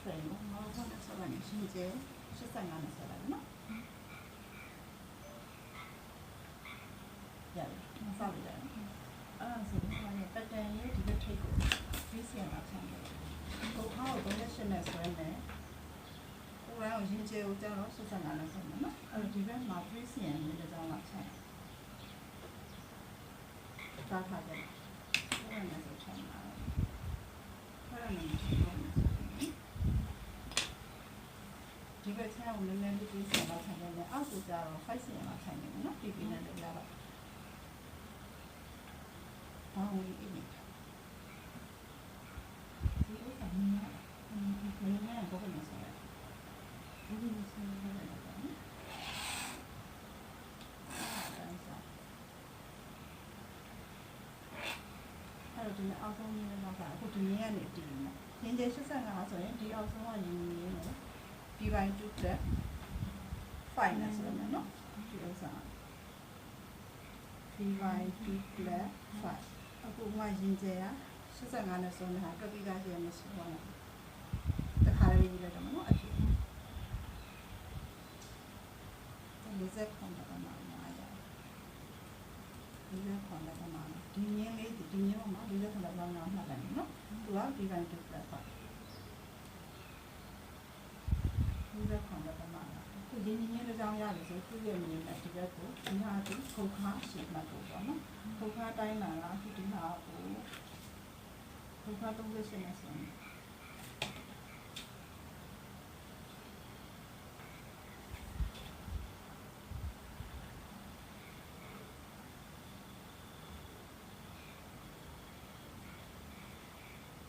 ဆိုရင်ငါတို့ကဆက်လိုက်ရှင်းကျဲ85နဲ့ဆက်လိုက်နော်ရတယ်မဆောက်ရရတယ်အဲ့ဒါဆိုရင်ပတ်တန်ရဲ့ဒီဘက်ထိပ်ကိုပြီးစီရမှာဆက်တယ်ကိုခါကို38နဲ့ဆွဲနေကိုရောင်းရင်းကျဲကိုကျတော့85နဲ့ဆက်မယ်နော်အဲ့ဒီဘက်မှာပြီးစီရနေတဲ့ကြောင်းမှာဆက်တာထားတယ်အဲ့ဒါနဲ့ဆိုချမ်းပါအဲ့ဒါနဲ့ဒီဘက်ချမ်းကိုလည်းလည်းပြီးစီရမှာဆက်တယ်အောက်ကိုကျတော့5စီရမှာဆက်နေမယ်နော်ပြီးပြီးနဲ့လည်းရတော့ဘာဝင်အင်းဒီဥစ္စာမင်းရမင်းရဘောကနေဆက်ရဘယ်လိုဆက်ရလဲအဲ့တော့ဒီအောက်ဆုံးရင်းတော့အခုဒီနေ့ကနေတည်နေရင်းကျ85ဆိုရင်ဒီအောက်ဆုံးကရင်းနေတယ်ဒီပိုင်း2တက်5နဲ့ဆိုရင်နော်ဒီဥစ္စာဒီပိုင်း2တက်5အခုမှရင်ကျရ85နဲ့ဆိုနေတာကပိကားကျမရှိဘူးနော်တခါလေးရေးလိုက်တော့နော်အဖြစ်40ခွန်တော့မှာရ40ခွန်တော့မှာဒီညင်းလေးဒီညင်းမှာ40ခွန်တော့မှာမှတ်လိုက်နော်သူကဒီပိုင်း2တက်ပါ40ခွန်တော့မှာခုဒီညင်းလေးကြောင်းရတယ်ဆိုသူ့ရဲ့မြင်တဲ့ဒီဘက်ကိုဒီဟာဒီခုတ်ခါရှင်းမှတ်ဖို့ပေါ့နော်ခုတ်ခါတိုင်းမှာလားဒီဟာကိုခုတ်ခါ38နဲ့ဆိုရင်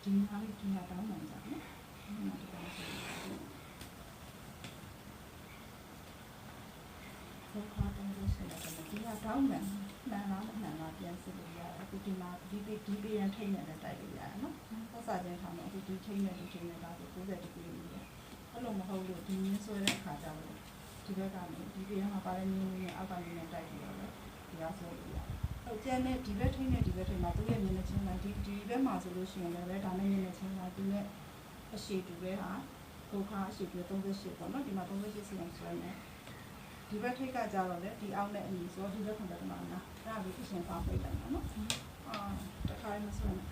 ဒီဟာလေးဒီဟာတောင်းမှန်ကြနော်ဒီဟာတောင်းဆိုခါတောင်းလို့ဆက်တယ်ဒီဟာတောင်းမှန်နားလားပြန်စစ်လို့ရတယ်အခုဒီမှာဒီပေးရန်ထိနေတယ်တိုက်လို့ရတယ်နော်ဆက်စားခြင်းထားမယ်အခုဒီထိနေဒီထိနေတာဆို90ဒီပေးလို့ရတယ်အဲ့လိုမဟုတ်လို့ဒီရင်းဆွဲတဲ့အခါကျတော့ဒီဘက်ကနေဒီပေးရမှာပါတဲ့ရင်းနဲ့အောက်ကနေနဲ့တိုက်ပြီးတော့ဒီဟာဆွဲလို့ရတယ်ဟုတ်ကျန်တဲ့ဒီဘက်ထိနေဒီဘက်ထိမှာသူ့ရဲ့မြင်တဲ့ချင်းကဒီဘက်မှာဆိုလို့ရှိရင်လည်းဒါနဲ့မြင်တဲ့ချင်းကသူနဲ့အရှိတူပဲဟာကိုခါအရှိတူ38ပေါ့နော်ဒီမှာ38စီအောင်ဆွဲနေဒီဘက်ထိတ်ကကြတော့လေဒီအောက်နဲ့အညီဆိုဒီဘက်ခွန်တက်မှာလားအဲ့ဒါကိုအရှင်ပေါင်းပေးလိုက်မှာနော်တခါမှဆွဲနေ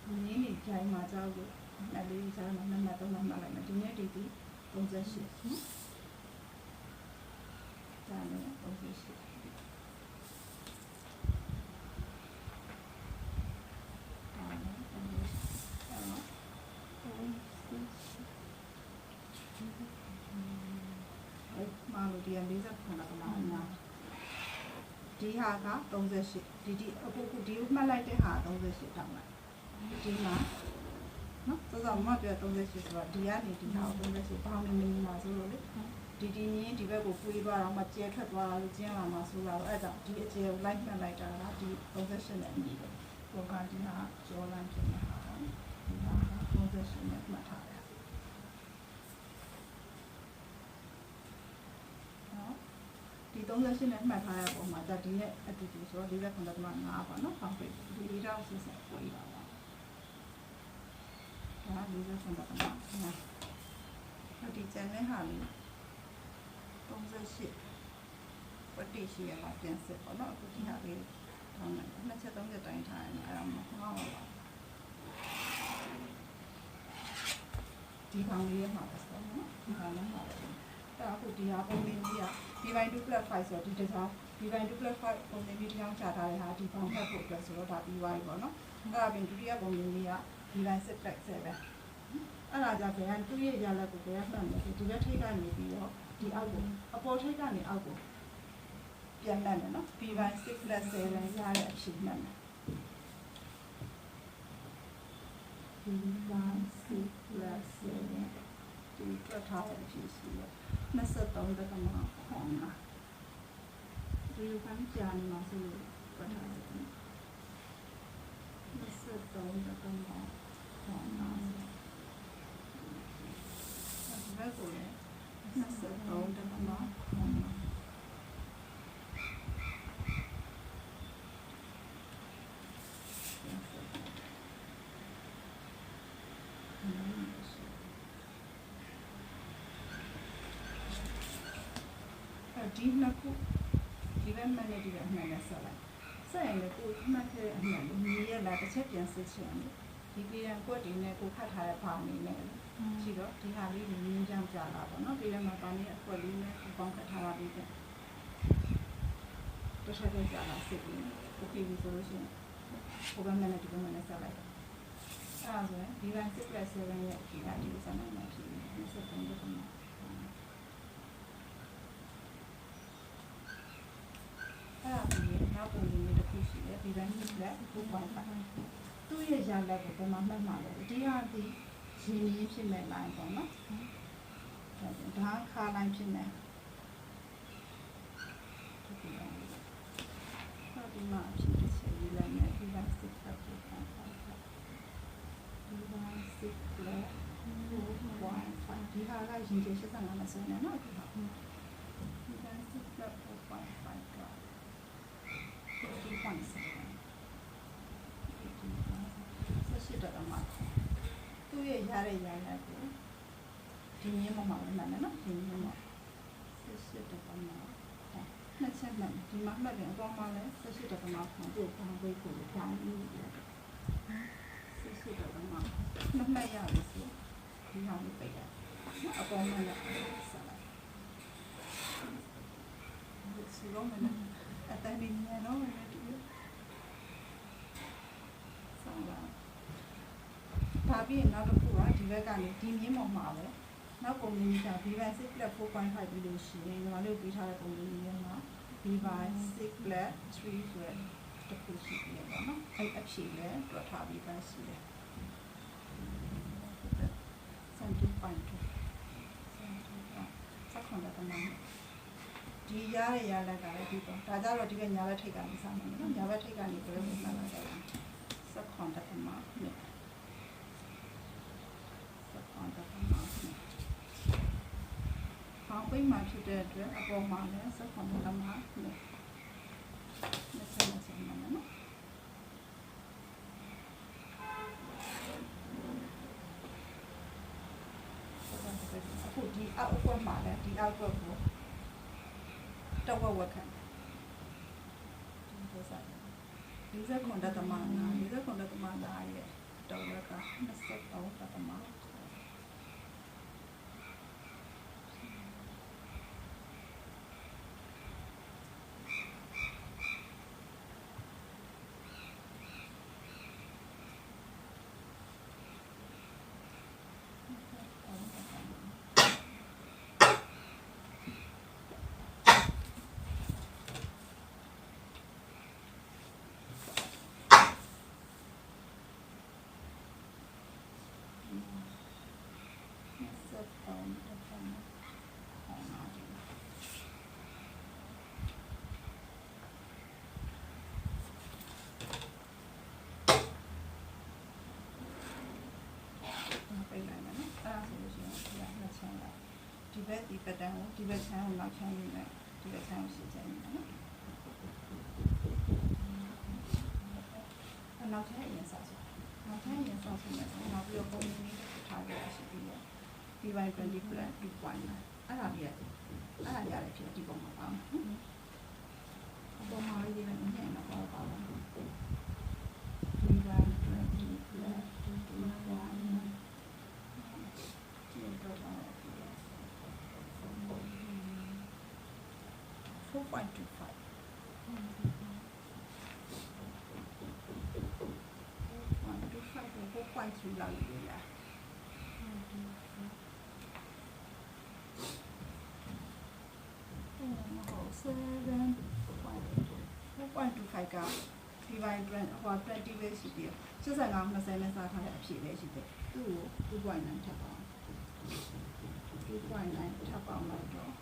ဒီနေ့ကြိုင်မှာကြောက်လို့အဲ့လေးကြားမှာနံပါတ်3မှတ်လိုက်မယ်ဒီနေ့ဒီ38နော်ဒါနဲ့38ဒီ40ခွန်တော့မှာဒီဟာက38ဒီအခုဒီမှတ်လိုက်တဲ့ဟာ38တောင်းလိုက်ဒီမှာနော်စောစောမှပြော38ဆိုတော့ဒီကနေဒီဟာကို38ပေါင်းနေနေမှာဆိုလို့လေဒီမြင်းဒီဘက်ကိုပွေးသွားတော့မှကျဲထွက်သွားတာလို့ကျင်းလာမှာဆိုတော့အဲ့ဒါဒီအကျဲကိုလိုက်မှတ်လိုက်တာကဒီ38နဲ့အညီပဲဟိုကဒီဟာကျော်လမ်းဖြစ်နေတာဒီဟာ38နဲ့မှတ်ထားတယ်ဒီ38နဲ့မှတ်ထားရပုံမှာဒါဒီနဲ့အတူတူဆိုတော့40ခွန်တော့5ပါနော်ပေါင်းပြီးဒီတော့ဆက်ဆက်ပွေးပါပါဒါ40ခွန်တော့5ဒီကျန်တဲ့ဟာလေး38ပတိရှိရမှာပြန်စစ်ပေါ့နော်အခုဒီဟာလေးထောင်းလိုက်နှစ်ချက်3ချက်တိုင်းထားရင်အဲ့ဒါမဟုတ်ပါဘူးဒီကောင်လေးရမှာပဲဆိုတော့နော်ဒီကောင်လေးမှာအခုဒီဟာပုံလေးကြီးကဒီပိုင်း2+5ဆိုတော့ဒီတစ်ချောင်းဒီပိုင်း2+5ပုံလေးကြီးတစ်ချောင်းချထားတဲ့ဟာဒီပေါင်းဖက်ဖို့အတွက်ဆိုတော့ဒါပြီးသွားပြီပေါ့နော်အဲ့ဒါပြင်ဒုတိယပုံလေးကြီးကဒီပိုင်း6+7အဲ့ဒါကြဘယ်ကသူ့ရဲ့ရလက်ကိုဘယ်ကမှတ်မလဲဒီဘက်ထိပ်ကနေပြီးတော့ဒီအောက်ကိုအပေါ်ထိပ်ကနေအောက်ကိုပြန်မှတ်မယ်နော်ဒီပိုင်း6+7ရတဲ့အဖြစ်မှတ်မယ်ဒီပိုင်း6+7ဒီတွက်ထားတဲ့အဖြစ်ရှိတယ်23တက္ကမခွန်လာဒီကံကြာနေမှာဆိုတော့တွက်ထားတယ်23တက္ကမခွန်လာဒီဘက်ကိုလည်း23တက္ကမခွန်လာဒီ ဒီနှစ်ခုဒီဘက်မှနဲ့ဒီဘက်မှနဲ့ဆက်လိုက်ဆက်ရင်လည်းကိုမှတ်ခဲ့အမှန်ကိုညီရလာတစ်ချက်ပြန်စစ်ချင်တယ်ဒီပြည်ရန်ကွက်တွေနဲ့ကိုခတ်ထားတဲ့ဘာအနေနဲ့ရှိတော့ဒီဟာလေးကိုငင်းကြမ်းကြလာပေါ့နော်ပြည်ရန်မှာဘာနေအကွက်လေးနဲ့ပေါင်းခတ်ထားတာလေးပြန်တစ်ချက်ကြလာစစ်ပြီးโอเคပြီဆိုလို့ရှိရင်ဟိုဘက်မှနဲ့ဒီဘက်မှနဲ့ဆက်လိုက်အဲ့ဒါဆိုရင်ဒီဘက်6 + 7ရဲ့ဒီဟာလေးကိုဆက်နိုင်မှာဖြစ်နေတယ်ဆက်ပုံတော့အဲ့ဒါပြီးနောက်ပုံလေးတစ်ခုရှိတယ်ဒီဘက်ကြီးလက်2.5သူ့ရဲ့ရလက်ကိုဘယ်မှာမှတ်မှာလဲဒီဟာဒီရင်းရင်းဖြစ်မဲ့ line ပေါ့နော်ဒါခါ line ဖြစ်နေဒီမှာဖြစ်တဲ့ချက်ရေးလိုက်မယ်ဒီမှာစစ်တပ်ကိုဖန်ထားတာဒီမှာစစ်လက်1.5ဒီဟာကရင်းကျ85မှာဆိုနေနော်ဒီမှာစစ်လက်1.5က2.7ဆက်တော့မှာသူ့ရဲ့ရတဲ့ရတဲ့ကိုဒီနည်းမှာမှလည်းနော်ဒီနည်းမှာဆက်တော့မှာနှစ်ချက်မှဒီမှာမှတ်ပြန်အပေါ်မှာလည်းဆက်တော့မှာပုံကိုပေါင်းဝေးကိုပြောင်းပြီးဆက်တော့မှာမှတ်ရလို့ဆိုဒီဟာကိုပိတ်တာအပေါ်မှာလည်းဆက်လိုက်ဒီစီလုံးနဲ့အတန်းနေနေတော့လည်းဒီဆောင်လာဒါပြီးနောက်တစ်ခုကဒီဘက်ကနေဒီမြင်းပေါ်မှာပဲနောက်ပုံလေးက B by 6 + 4.5 ပြီးလို့ရှိရင်ညီမတို့ပြီးထားတဲ့ပုံလေးတွေမှာ B by 6 + 3 ဆိုတဲ့တစ်ခုရှိတယ်ပေါ့နော်အဲ့အဖြေလဲတွက်ထားပြီးပါရှိတယ်7.2ဆက်ခွန်တဲ့တမန်ဒီရရလက်ကလည်းဒီပေါ့ဒါကြတော့ဒီကညာဘက်ထိပ်ကနေစမယ်နော်ညာဘက်ထိပ်ကနေဘယ်လိုစလာကြလဲဆက်ခွန်တဲ့တမန်နဲ့ပိတ်မှဖြစ်တဲ့အတွက်အပေါ်မှာလည်းစက်ခွန်တမနဲ့ဆက်မှာနော်အခုဒီအောက်အကွက်မှာလည်းဒီအောက်ကွက်ကိုတော့ဝက်ခံဒီစက်ခွန်တမနာဒီစက်ခွန်တမနာရဲ့တော့ဝက်က23တမဒီဘက်ဒီပတန်ကိုဒီဘက်ချမ်းကိုနောက်ချမ်းနေတယ်ဒီဘက်ချမ်းကိုရှင်းချမ်းနေတယ်နော်နောက်ချမ်းရင်စားဆိုနောက်ချမ်းရင်စားဆိုမယ်နောက်ပြီးတော့ပုံနေနေထားကြရရှိပြီးတော့ဒီဘက်20 + 2.9အဲ့ဒါကြီးရတယ်ဖြစ်ဒီပုံမှာပါမယ်ပုံမှာလေးတွေနဲ့တော့ပါပါဒီဘက်20 + 4.25 4.3 လောက်ယူရ4.25 က ဒီဘိုင်းbrand ဟို20ပဲရှိတယ်85 20နဲ့စားထားတဲ့အဖြေပဲရှိတယ်သူ့ကို 2.9 ထပ်ပါ2.9 ထပ်ပါလိုက်တော့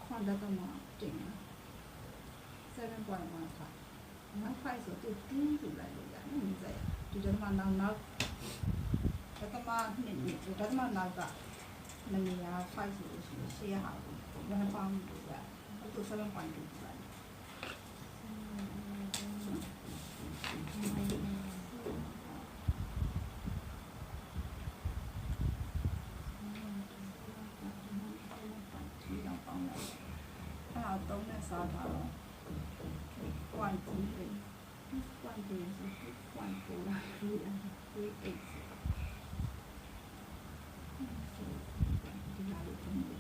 ခွန်တက်မှာတင်7.15 5ဆိုတော့2ယူလိုက်လို့ရတယ်နည်းစက်ဒီတက်မှာနောက်တက်မှာနှစ်တက်မှာနောက်ကမနေရ5ဆိုလို့ရှိရင်ရှေ့ဟာကို1 pound လို့ရတယ်အခု7.2လိုက်4.25 အဲ့ဒါ3နဲ့စားထားတော့1.3 1.3 so 2.4 3.8 ဒီလာလို့ပုံလို့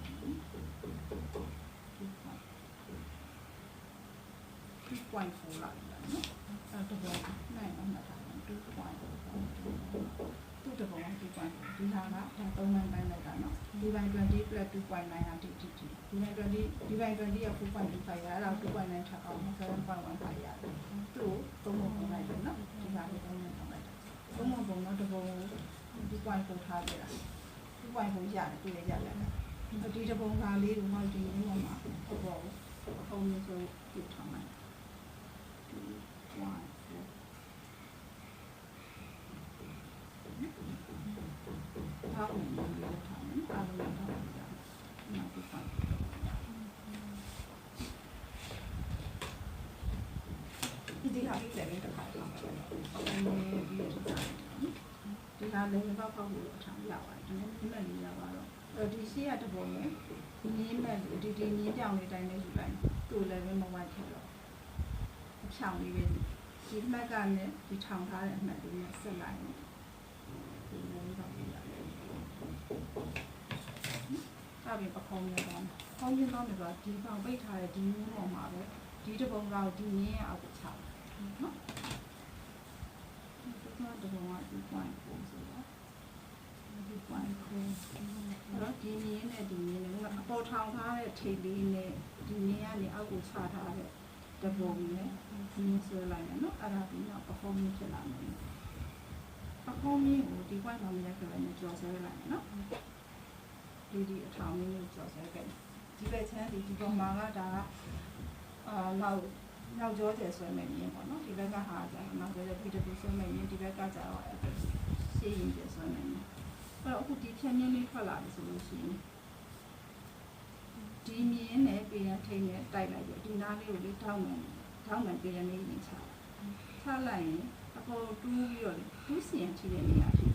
2.4 လာပြီနော်အဲ့တော့နိုင်အောင်မှတ်ထားတယ်2.4သူ့တဘော2.4ဒီဟာကဒါ3နိုင်ပိုင်းလိုက်တာနော်ဒီပိုင်း20 plus 2.9 ဟာဒီဒီပိုင်း20ဒီပိုင်း20က 4.25 ရအဲ့ဒါ2.9ထပ်အောင်7.15ရတယ်သူ့သုံးပုံပုံလိုက်တယ်နော်ဒီဟာလေးသုံးပုံပုံလိုက်တာသုံးပုံပုံတော့တဘော2.4ထားကြတာ2.4ရတယ်တွေ့ရရတယ်ဒီတပုံကလေးကိုမှဒီနေ့မှမှာဟုတ်ပါဘူးအုံးလို့ဆိုပြထားမယ်2.4ထားအောင်လို့ထားမယ်အားလုံးထားအောင်နောက်ပြပါဒီဟာလေးလည်းတစ်ခါထားပါတော့ဒီဟာလည်းဘောက်ပေါက်လို့ထားရပါတယ်ဒီမဲ့လေးရပါတော့ဒီရှိရတဲ့ပုံနဲ့ဒီနည်းမဲ့ဒီနည်းပြောင်းလေးတိုင်းလေးယူလိုက်သူ့လည်းမဝိုက်ခဲ့တော့အချောင်လေးပဲဒီမှတ်ကလည်းဒီထောင်ထားတဲ့အမှတ်လေးနဲ့ဆက်လိုက်ဒီလိုတော့ပြရတယ်အပြင်ပခုံးရတော့ခေါင်းရင်းတော့လည်းဒီပေါင်ပိတ်ထားတဲ့ဒီမျိုးပေါ်မှာပဲဒီတပုံကဒီနည်းအောက်ကိုချောက်နော်ဒီကတော့ဒီပုံက2.4ဆိုတော့2.4အဲ့တော့ဒီနည်းနဲ့ဒီနည်းနဲ့အပေါ်ထောင်ထားတဲ့ထိပ်လေးနဲ့ဒီနည်းကနေအောက်ကိုချထားတဲ့တပုံနဲ့ဒီနည်းဆွဲလိုက်မယ်နော်အဲ့ဒါပြီးတော့ပခုံးမျိုးဖြစ်လာမယ်ပခုံးမျိုးကိုဒီ point မှာမရက်ကြလည်းကြော်ဆွဲလိုက်မယ်နော်ဒီအထောင်မျိုးကြော်ဆွဲခဲ့ဒီဘက်ချမ်းဒီပေါ်မှာကဒါနောက်ကျောကျဆွဲမယ်ရင်ပေါ့နော်ဒီဘက်ကဟာကျနောက်ကျောကျပြီးတူဆွဲမယ်ရင်ဒီဘက်ကကျတော့ရှေ့ရင်ကျဆွဲမယ်အဲ့တော့အခုဒီဖြတ်မြင်းလေးထွက်လာပြီဆိုလို့ရှိရင်ဒီမြင်းနဲ့ပေရန်ထိန်နဲ့တိုက်လိုက်ပြီးဒီနားလေးကိုလေးထောင်းမယ်ပေရန်လေးရင်ချလိုက်ရင်အပေါ်တူးပြီးတော့တူးစီရင်ထိတဲ့နေရာဖြစ်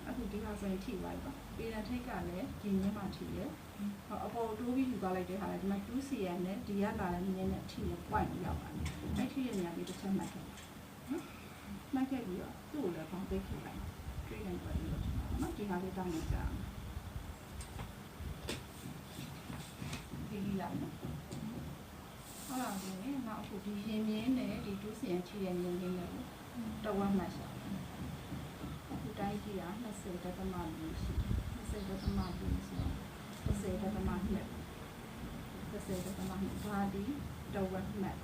အခုဒီဟာဆိုရင်ထိသွားပြီပေါ့ပေရန်ထိတ်ကလည်းဒီမြင်းမှထိတယ်အပေါ်တိုးပြီးယူသွားလိုက်တဲ့ဟာလည်းဒီမှာ 2cm နဲ့ဒီရလာတဲ့နည်းနဲ့ထိရ point ရောက်ပါတယ်။အဲ့ထိရနေရာလေးတစ်ချက်မှတ်ခဲ့နော်။မှတ်ခဲ့ပြီးတော့သူ့ကိုလည်းပေါင်းသိပ်ထည့်လိုက်။တွေ့ရင်တော့ဒီလိုနော်ဒီဟာလေးတောင်းနေကြအောင်။ဒီလာနော်။ဟုတ်လားဒီနောက်အခုဒီရင်မြင်းနဲ့ဒီ 2cm ထိတဲ့မြင်းလေးနဲ့တော့ဝမ်းမှတ်ရှာ။အခုတိုင်းကြည့်တာ20.4ရှိတယ်20.4ဆိုတော့10.2ဘာဒီတော့ဝက်မှတ်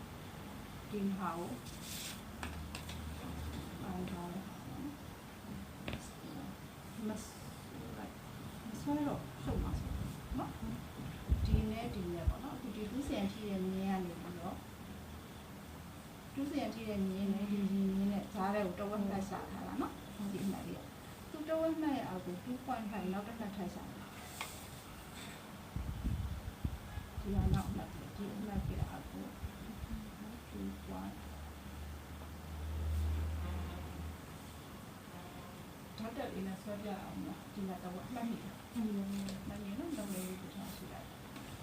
ဒီဟာကိုအောင်ထားမဆွဲတော့ရှုပ်မှာနော်ဒီနဲ့ပေါ့နော်အခုဒီ2cmထိတဲ့မြင်းကနေပြီးတော့2cmထိတဲ့မြင်းနဲ့ဒီမြင်းနဲ့ဈားတဲ့ကိုတော့ဝက်မှတ်ရှာထားတာနော်ဒီမှတ်လေးသူတော့ဝက်မှတ်ရဲ့အောက်ကို 2.5 နောက်တစ်ခါထပ်ရှာဒီနောက်မှဒီအမှတ်ပြအကူဒီကွာဓာတ်တက်လေးနဲ့ဆွဲပြအောင်နော်ဒီကတော့အမှတ်မိတာမင်းနော်တော့လေးကိုထားရှိလိုက်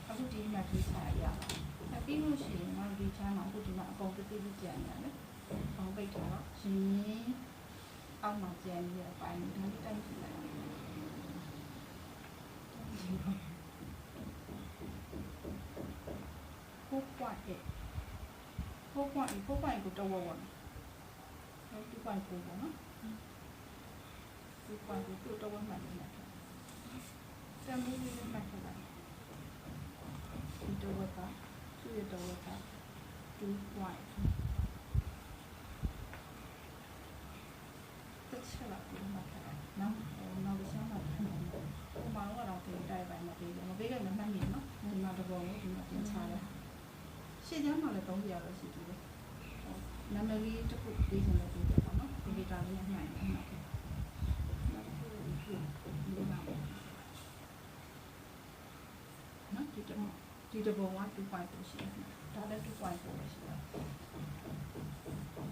အခုဒီမှတ်ကြီးချရအောင်ပြီးလို့ရှိရင်ငါဒီချမ်းမှာအခုဒီမှာအကုန်ပြည့်ပြည့်ကြံနေရတယ်ပေါင်းပိတ်ထားတော့ရှင်အောက်မှာကြံနေတဲ့အပိုင်းဒါလေးတိုင်းကြည့်လိုက်4.8ကိုတော့ဝဝ2.4ပေါ့နော်2.4ကိုတော့ဝမှတ်နေတယ်စမ်းပြီးမှတ်ထားလိုက်ဒီတော့ဝကသူ့ရဲ့တော့ဝက2.5တက်ချက်လာပြီးမှတ်ထားလိုက်နောက်စမ်းမှတ်ထားတယ်ဟိုမှာတော့ဒီတိုင်းပိုင်းမပေးဘူးမပေးခဲ့မှမှတ်နေနော်ဒီမှာတော့ဘောဒီမှာတင်ချတယ်ရှေ့ကျမ်းမှာလည်း300ရရှိတယ်နာမည်လေးတစ်ခုပေးချင်လို့ပြောပြပါနော်ဒီ data လေးနဲ့နိုင်တယ်နော်ဒီတပုံက2.2ရှိတယ်ဒါလည်း2.4ရှိတယ်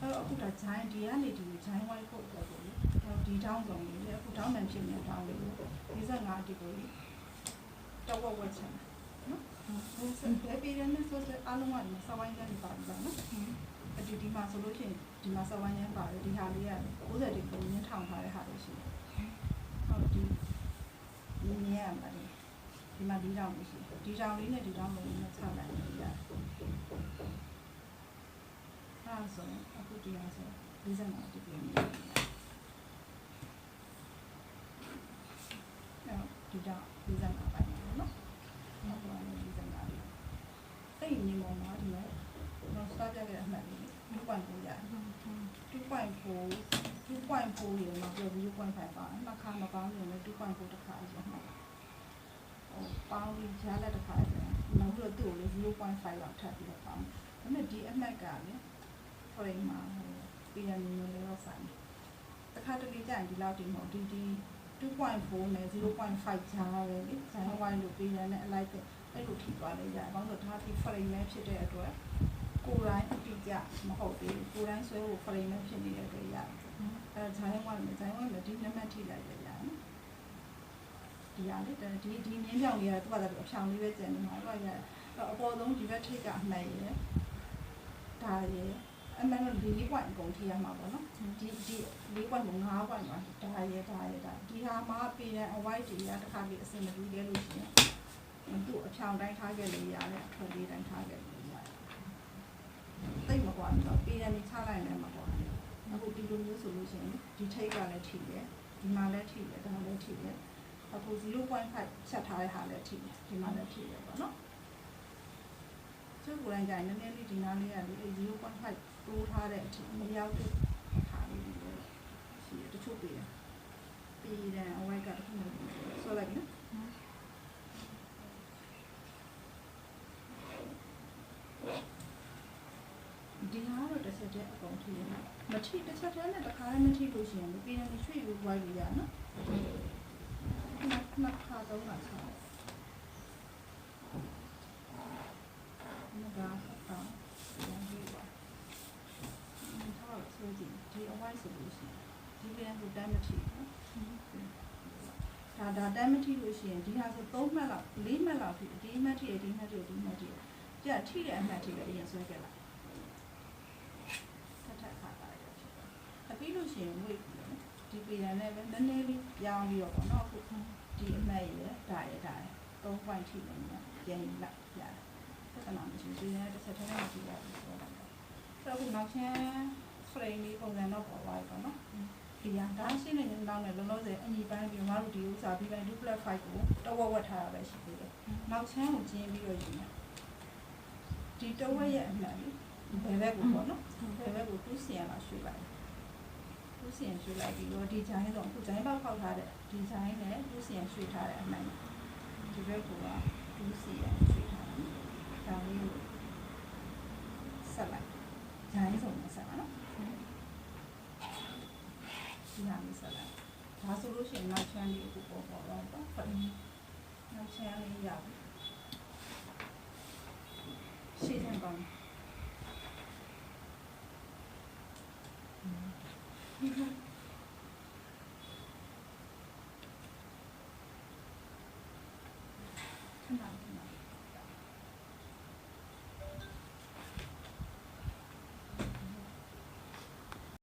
အဲ့တော့အခုဒါဂျိုင်းဒီကနေဒီဂျိုင်းဝိုင်းဖို့အတွက်ကိုဒီတောင်းဆောင်လေးအခုတောင်းမှန်ဖြစ်နေတောင်းလေး45ဒီကိုတော့ဝက်ချင် ဘယ်ပြည်ရနဲ့ဆိုတဲ့အားလုံးကဒီစာဝိုင်းကနေပါပြီလားနော်ဒီမှာဆိုလို့ရှိရင်ဒီမှာစာဝိုင်းရမ်းပါတယ်ဒီဟာလေးက60ဒီပုံရင်းထောင်ထားတဲ့ဟာလေးရှိတယ်ဟုတ်ဒီမြင်ရမှာလေဒီမှာဒီတောင်လေးရှိဒီတောင်လေးနဲ့ဒီတောင်လေးနဲ့ဆက်လိုက်ရတယ်အဲ့ဒါဆိုအခုဒီဟာဆို45ဒီပြင်နေရတယ်ဒီတော့45ပိုင်းနော်နောက်တော့45လေးအဲ့ဒီညီမမှာဒီမဲ့တော့စပြခဲ့တဲ့အမှတ်လေး2.4ရတယ်2.4ရေမှာပြောပြီး2.5ပါနှစ်ခါမပေါင်းရင်လည်း2.4တစ်ခါရမှာပေါင်းပြီးကြားလက်တစ်ခါပြန်နောက်တော့သူ့ကိုလေ0.5လောက်ထပ်ပြီးတော့ပေါင်းဒါပေမဲ့ဒီအမှတ်ကလေ frame မှာပြည်ရနေလို့တော့ဆိုင်တစ်ခါတလေကြာရင်ဒီလောက်ဒီမဟုတ်ဒီ2.4 နဲ့ 0.5 ကြားပဲလေဇိုင်းဝိုင်းလို့ပြည်ရနဲ့အလိုက်တဲ့အဲ့လိုထိသွားလိုက်ရတယ်ဘာလို့ဆိုတော့ဒါဒီ frame ပဲဖြစ်တဲ့အတွက်ကိုယ်တိုင်းအတိအကျမဟုတ်သေးဘူးကိုယ်တိုင်းဆွဲဖို့ frame ပဲဖြစ်နေတဲ့အတွက်ရတယ်အဲဇိုင်းဝိုင်းနဲ့ဒီနံပါတ်ထိလိုက်ရတယ်နော်ဒီရလေဒီမြင်းပြောင်လေးကသူ့ဘာသာသူအဖြောင်လေးပဲကျန်နေမှာတော့ရအပေါ်ဆုံးဒီဘက်ထိကအမှန်ရယ်ဒါရယ်အမှန်တော့4 point အကုန်ထိရမှာပေါ့နော်ဒီ4 point ကို5 point ပါဒါရယ်ဒီဟာမှာပြည်ရန်အဝိုက်တွေရတစ်ခါပြီးအစင်မတူခဲ့လို့ရှိရင်သူ့အဖြောင်တိုင်းထားခဲ့လို့ရတယ်အထုပ်လေးတိုင်းထားခဲ့လို့ရတယ်တိတ်မကွာတော့ပြည်ရန်ကြီးချလိုက်လည်းမကွာအခုဒီလိုမျိုးဆိုလို့ရှိရင်ဒီထိတ်ကလည်းထိတယ်ဒီမှာလည်းထိတယ်ဒါလည်းထိတယ်အခု 0.5 ချက်ထားတဲ့ဟာလည်းထိတယ်ဒီမှာလည်းထိတယ်ပေါ့နော်ကျုပ်ကိုယ်တိုင်ကြရင်နည်းနည်းလေးဒီနားလေးကလေ0.5တိုးထားတဲ့အထိမရောက်တဲ့ဟာလေးတွေရှိတယ်တချို့ပြည်တယ်အဝိုက်ကတခုမှဆွဲလိုက်နော်ဒီဟာတော့တစ်ချက်တည်းအကုန်ထိရမှာမထိတစ်ချက်တည်းနဲ့တစ်ခါလည်းမထိလို့ရှိရင်ပြည်တယ်ရွှေ့လို့ဝိုင်းလို့ရနော်နှစ်ခါတော့လာချောင်းဒါတော့ပြန်ပြီးပါထားလို့ဆိုကြည့်ဒီအဝိုင်းဆိုလို့ရှိရင်ဒီပြန်ကိုတမ်းမထိနော်ဒါတမ်းမထိလို့ရှိရင်ဒီဟာဆို3မှတ်လောက်4မှတ်လောက်ထိဒီမှတ်ထိဒီမှတ်ထိဒီမှတ်ထိကြက်ထိတဲ့အမှတ်ထိပဲအရင်ဆွဲခဲ့လိုက်ထပ်ခါပါရဖြစ်အပြီးလို့ရှိရင်ဝိတ်ဒီပြန်နဲ့ပဲနည်းနည်းလေးပြောင်းပြီးတော့ပေါ့နော်အခုဒီအမှတ်ရယ်ဒါရယ်3 point ထိနေတယ်ပြန်လိုက်ရတယ်ဆက်လာမရှိဘူးဒီနေ့တစ်ဆက်ထဲနဲ့ကြည့်ရတယ်ဆိုတော့အခုနောက်ချမ်း frame လေးပုံစံတော့ပေါ်သွားပြီပေါ့နော်ဒီဟာဒါရှင်းနေနေတော့လည်းလုံးလုံးစဲအညီပိုင်းပြီးတော့ဒီဥစားပြီးပိုင်း2+5ကိုတဝက်ထားရပဲရှိသေးတယ်နောက်ချမ်းကိုကျင်းပြီးတော့ယူမယ်ဒီတဝက်ရဲ့အမှန်လေးဘယ်ဘက်ကိုပေါ့နော်ဘယ်ဘက်ကို2 cm လောက်ရွှေ့လိုက်2 cm ရွှေ့လိုက်ပြီးတော့ဒီဂျိုင်းတော့အခုဂျိုင်းပေါက်ဖောက်ထားတဲ့ဒီဂျိုင်းနဲ့2 cm ရွှေ့ထားတဲ့အမှန်ဒီဘက်ကိုက2 cm ရွှေ့ထားဒါလေးကိုဆက်လိုက်ဂျိုင်းဆုံးနဲ့ဆက်ပါနော်ဒီဟာလေးဆက်လိုက်ဒါဆိုလို့ရှိရင်နောက်ချမ်းလေးကိုပေါ်တော့ပေါ့ဖတ်နောက်ချမ်းလေးရရှေ့ချမ်းပါဒီ